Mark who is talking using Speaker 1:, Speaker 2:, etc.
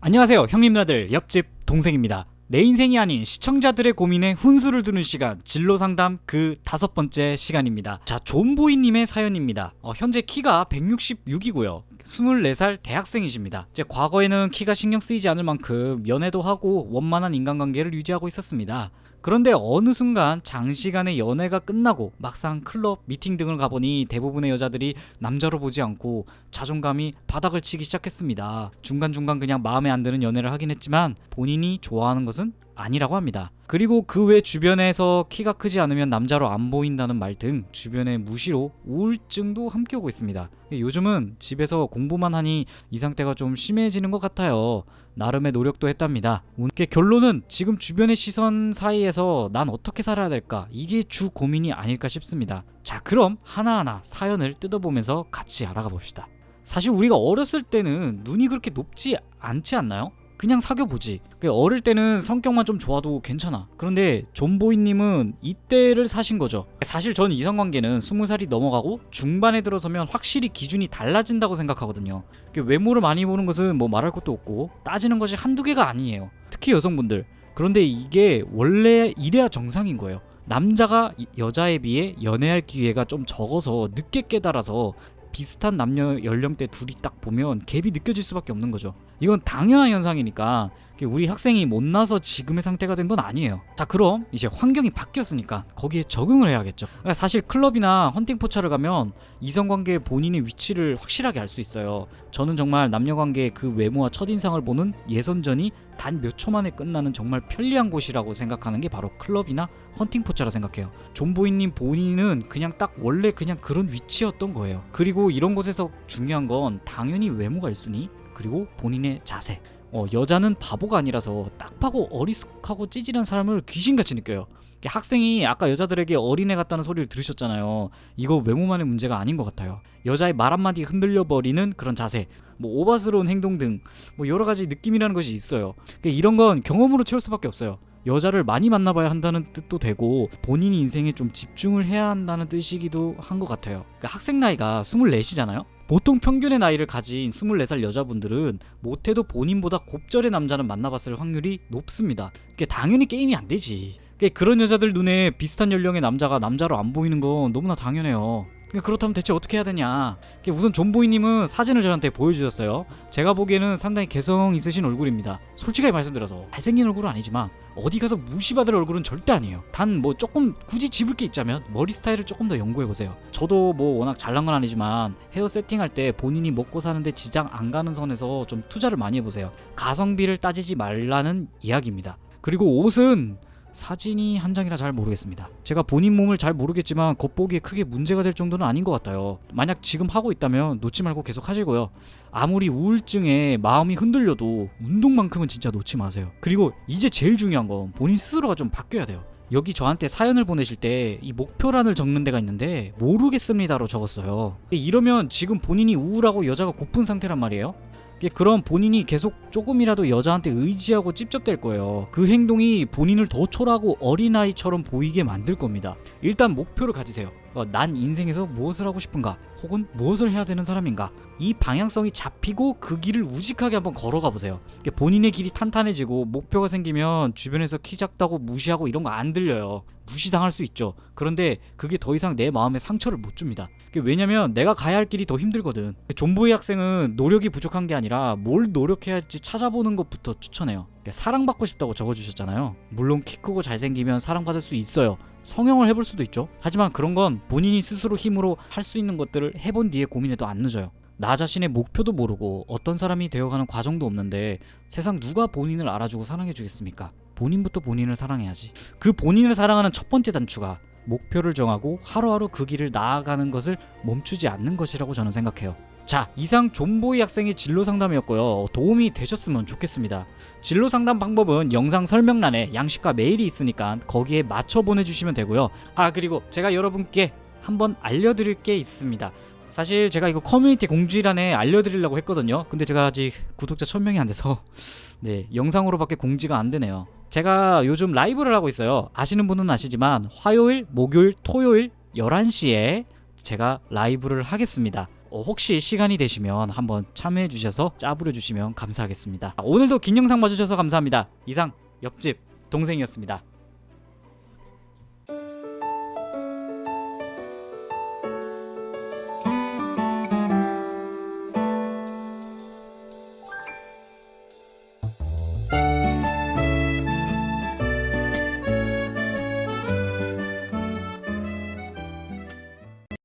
Speaker 1: 안녕하세요, 형님 누나들, 옆집 동생입니다. 내 인생이 아닌 시청자들의 고민에 훈수를 두는 시간, 진로상담 그 5번째 시간입니다. 자, 존보이님의 사연입니다. 현재 키가 166이고요 24살 대학생이십니다. 이제 과거에는 키가 신경 쓰이지 않을 만큼 연애도 하고 원만한 인간관계를 유지하고 있었습니다. 그런데 어느 순간 장시간의 연애가 끝나고 막상 클럽, 미팅 등을 가보니 대부분의 여자들이 남자로 보지 않고 자존감이 바닥을 치기 시작했습니다. 중간중간 그냥 마음에 안 드는 연애를 하긴 했지만 본인이 좋아하는 것은 아니라고 합니다. 그리고 그 외 주변에서 키가 크지 않으면 남자로 안 보인다는 말 등 주변의 무시로 우울증도 함께 오고 있습니다. 요즘은 집에서 공부만 하니 이 상태가 좀 심해지는 것 같아요. 나름의 노력도 했답니다. 결론은 지금 주변의 시선 사이에서 난 어떻게 살아야 될까, 이게 주 고민이 아닐까 싶습니다. 자, 그럼 하나하나 사연을 뜯어보면서 같이 알아가 봅시다. 사실 우리가 어렸을 때는 눈이 그렇게 높지 않지 않나요? 그냥 사귀어보지. 어릴 때는 성격만 좀 좋아도 괜찮아. 그런데 존보이님은 이때를 사신 거죠. 사실 저는 이성관계는 20살이 넘어가고 중반에 들어서면 확실히 기준이 달라진다고 생각하거든요. 외모를 많이 보는 것은 뭐 말할 것도 없고 따지는 것이 한두 개가 아니에요. 특히 여성분들. 그런데 이게 원래 이래야 정상인 거예요. 남자가 여자에 비해 연애할 기회가 좀 적어서 늦게 깨달아서 비슷한 남녀 연령대 둘이 딱 보면 갭이 느껴질 수밖에 없는 거죠. 이건 당연한 현상이니까 우리 학생이 못나서 지금의 상태가 된 건 아니에요. 자, 그럼 이제 환경이 바뀌었으니까 거기에 적응을 해야겠죠. 사실 클럽이나 헌팅 포차를 가면 이성관계의 본인의 위치를 확실하게 알 수 있어요. 저는 정말 남녀관계의 그 외모와 첫인상을 보는 예선전이 단 몇 초 만에 끝나는 정말 편리한 곳이라고 생각하는 게 바로 클럽이나 헌팅 포차라 생각해요. 존보이님 본인은 그냥 딱 원래 그냥 그런 위치였던 거예요. 그리고 이런 곳에서 중요한 건 당연히 외모가 1순위, 그리고 본인의 자세. 여자는 바보가 아니라서 딱하고 어리숙하고 찌질한 사람을 귀신같이 느껴요. 학생이 아까 여자들에게 어린애 같다는 소리를 들으셨잖아요. 이거 외모만의 문제가 아닌 것 같아요. 여자의 말 한마디 흔들려버리는 그런 자세, 오바스러운 행동 등 여러가지 느낌이라는 것이 있어요. 이런 건 경험으로 채울 수밖에 없어요. 여자를 많이 만나봐야 한다는 뜻도 되고 본인이 인생에 좀 집중을 해야 한다는 뜻이기도 한 것 같아요. 학생 나이가 24이잖아요. 보통 평균의 나이를 가진 24살 여자분들은 못해도 본인보다 곱절의 남자는 만나봤을 확률이 높습니다. 당연히 게임이 안 되지. 그런 여자들 눈에 비슷한 연령의 남자가 남자로 안 보이는 건 너무나 당연해요. 그렇다면 대체 어떻게 해야 되냐. 우선 존보이님은 사진을 저한테 보여주셨어요. 제가 보기에는 상당히 개성 있으신 얼굴입니다. 솔직하게 말씀드려서 잘생긴 얼굴은 아니지만 어디 가서 무시받을 얼굴은 절대 아니에요. 단 조금 굳이 집을 게 있자면 머리 스타일을 조금 더 연구해보세요. 저도 워낙 잘난 건 아니지만 헤어 세팅할 때 본인이 먹고 사는데 지장 안 가는 선에서 좀 투자를 많이 해보세요. 가성비를 따지지 말라는 이야기입니다. 그리고 옷은 사진이 한 장이라 잘 모르겠습니다. 제가 본인 몸을 잘 모르겠지만 겉보기에 크게 문제가 될 정도는 아닌 것 같아요. 만약 지금 하고 있다면 놓지 말고 계속 하시고요. 아무리 우울증에 마음이 흔들려도 운동만큼은 진짜 놓지 마세요. 그리고 이제 제일 중요한 건 본인 스스로가 좀 바뀌어야 돼요. 여기 저한테 사연을 보내실 때 이 목표란을 적는 데가 있는데 모르겠습니다로 적었어요. 이러면 지금 본인이 우울하고 여자가 고픈 상태란 말이에요. 그럼 본인이 계속 조금이라도 여자한테 의지하고 찝쩍댈 거예요. 그 행동이 본인을 더 초라하고 어린아이처럼 보이게 만들 겁니다. 일단 목표를 가지세요. 난 인생에서 무엇을 하고 싶은가, 혹은 무엇을 해야 되는 사람인가, 이 방향성이 잡히고 그 길을 우직하게 한번 걸어가 보세요. 본인의 길이 탄탄해지고 목표가 생기면 주변에서 키 작다고 무시하고 이런 거 안 들려요. 무시당할 수 있죠. 그런데 그게 더 이상 내 마음에 상처를 못 줍니다. 왜냐면 내가 가야 할 길이 더 힘들거든. 존보이 학생은 노력이 부족한 게 아니라 뭘 노력해야 할지 찾아보는 것부터 추천해요. 사랑받고 싶다고 적어주셨잖아요. 물론 키 크고 잘생기면 사랑받을 수 있어요. 성형을 해볼 수도 있죠. 하지만 그런 건 본인이 스스로 힘으로 할 수 있는 것들을 해본 뒤에 고민해도 안 늦어요. 나 자신의 목표도 모르고 어떤 사람이 되어가는 과정도 없는데 세상 누가 본인을 알아주고 사랑해주겠습니까? 본인부터 본인을 사랑해야지. 그 본인을 사랑하는 첫 번째 단추가 목표를 정하고 하루하루 그 길을 나아가는 것을 멈추지 않는 것이라고 저는 생각해요. 자, 이상 존보이 학생의 진로 상담이었고요. 도움이 되셨으면 좋겠습니다. 진로 상담 방법은 영상 설명란에 양식과 메일이 있으니까 거기에 맞춰 보내주시면 되고요. 그리고 제가 여러분께 한번 알려드릴 게 있습니다. 사실 제가 이거 커뮤니티 공지란에 알려드리려고 했거든요. 근데 제가 아직 구독자 1000명이 안 돼서 영상으로밖에 공지가 안 되네요. 제가 요즘 라이브를 하고 있어요. 아시는 분은 아시지만 화요일, 목요일, 토요일 11시에 제가 라이브를 하겠습니다. 혹시 시간이 되시면 한번 참여해 주셔서 짜부려 주시면 감사하겠습니다. 오늘도 긴 영상 봐주셔서 감사합니다. 이상 옆집 동생이었습니다.